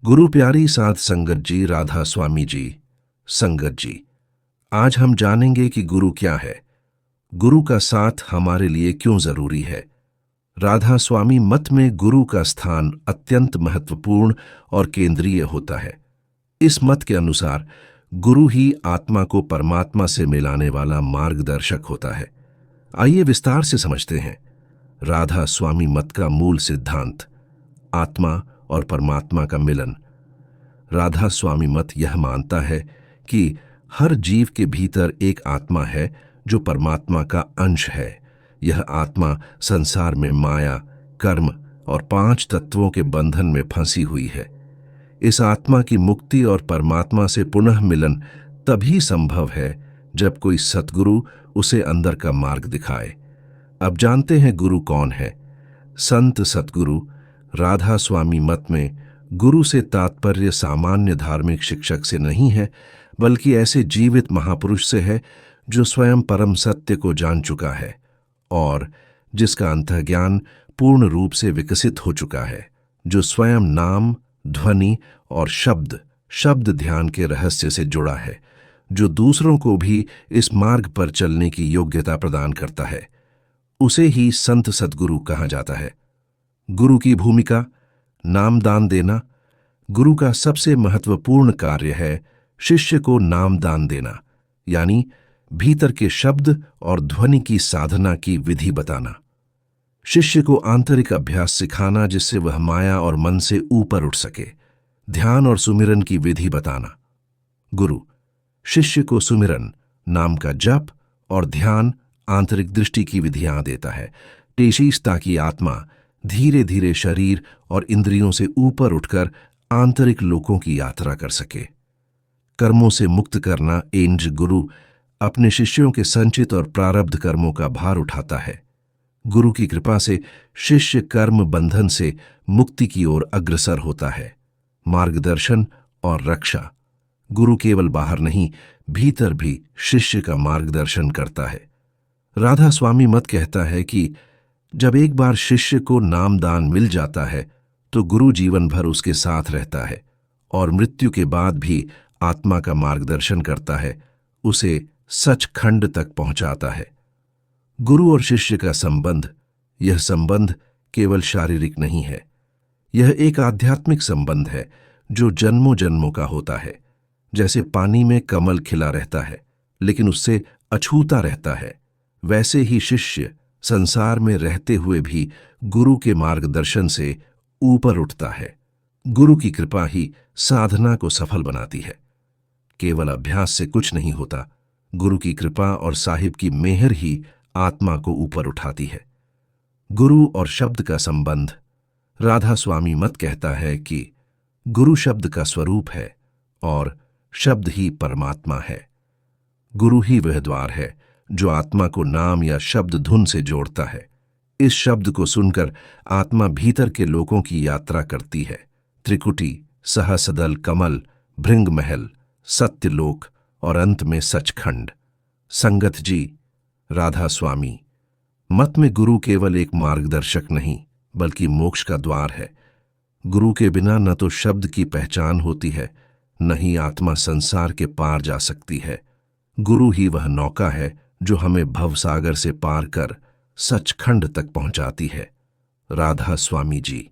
गुरु प्यारी साध संगत जी, राधा स्वामी जी। संगत जी, आज हम जानेंगे कि गुरु क्या है, गुरु का साथ हमारे लिए क्यों जरूरी है। राधा स्वामी मत में गुरु का स्थान अत्यंत महत्वपूर्ण और केंद्रीय होता है। इस मत के अनुसार गुरु ही आत्मा को परमात्मा से मिलाने वाला मार्गदर्शक होता है। आइए विस्तार से समझते हैं। राधा स्वामी मत का मूल सिद्धांत, आत्मा और परमात्मा का मिलन। राधा स्वामी मत यह मानता है कि हर जीव के भीतर एक आत्मा है जो परमात्मा का अंश है। यह आत्मा संसार में माया, कर्म और 5 तत्वों के बंधन में फंसी हुई है। इस आत्मा की मुक्ति और परमात्मा से पुनः मिलन तभी संभव है जब कोई सतगुरु उसे अंदर का मार्ग दिखाए। अब जानते हैं गुरु कौन है। संत सतगुरु। राधा स्वामी मत में गुरु से तात्पर्य सामान्य धार्मिक शिक्षक से नहीं है, बल्कि ऐसे जीवित महापुरुष से है जो स्वयं परम सत्य को जान चुका है और जिसका अंतर्ज्ञान पूर्ण रूप से विकसित हो चुका है, जो स्वयं नाम, ध्वनि और शब्द ध्यान के रहस्य से जुड़ा है, जो दूसरों को भी इस मार्ग पर चलने की योग्यता प्रदान करता है। उसे ही संत सद्गुरु कहा जाता है। गुरु की भूमिका, नामदान देना। गुरु का सबसे महत्वपूर्ण कार्य है शिष्य को नामदान देना, यानी भीतर के शब्द और ध्वनि की साधना की विधि बताना। शिष्य को आंतरिक अभ्यास सिखाना जिससे वह माया और मन से ऊपर उठ सके। ध्यान और सुमिरन की विधि बताना। गुरु शिष्य को सुमिरन, नाम का जप और ध्यान, आंतरिक दृष्टि की विधियां देता है, ताकि आत्मा धीरे धीरे शरीर और इंद्रियों से ऊपर उठकर आंतरिक लोकों की यात्रा कर सके। कर्मों से मुक्त करना। गुरु अपने शिष्यों के संचित और प्रारब्ध कर्मों का भार उठाता है। गुरु की कृपा से शिष्य कर्म बंधन से मुक्ति की ओर अग्रसर होता है। मार्गदर्शन और रक्षा। गुरु केवल बाहर नहीं, भीतर भी शिष्य का मार्गदर्शन करता है। राधा स्वामी मत कहता है कि जब एक बार शिष्य को नामदान मिल जाता है तो गुरु जीवन भर उसके साथ रहता है और मृत्यु के बाद भी आत्मा का मार्गदर्शन करता है, उसे सचखंड तक पहुंचाता है। गुरु और शिष्य का संबंध, यह संबंध केवल शारीरिक नहीं है, यह एक आध्यात्मिक संबंध है जो जन्मों जन्मों का होता है। जैसे पानी में कमल खिला रहता है लेकिन उससे अछूता रहता है, वैसे ही शिष्य संसार में रहते हुए भी गुरु के मार्गदर्शन से ऊपर उठता है। गुरु की कृपा ही साधना को सफल बनाती है। केवल अभ्यास से कुछ नहीं होता, गुरु की कृपा और साहिब की मेहर ही आत्मा को ऊपर उठाती है। गुरु और शब्द का संबंध। राधा स्वामी मत कहता है कि गुरु शब्द का स्वरूप है और शब्द ही परमात्मा है। गुरु ही वह द्वार है जो आत्मा को नाम या शब्द धुन से जोड़ता है। इस शब्द को सुनकर आत्मा भीतर के लोकों की यात्रा करती है। त्रिकुटी, सहसदल, कमल, भृंग महल, सत्यलोक और अंत में सचखंड। संगत जी, राधा स्वामी मत में गुरु केवल एक मार्गदर्शक नहीं, बल्कि मोक्ष का द्वार है। गुरु के बिना न तो शब्द की पहचान होती है, न ही आत्मा संसार के पार जा सकती है। गुरु ही वह नौका है जो हमें भवसागर से पार कर सचखंड तक पहुंचाती है। राधा स्वामी जी।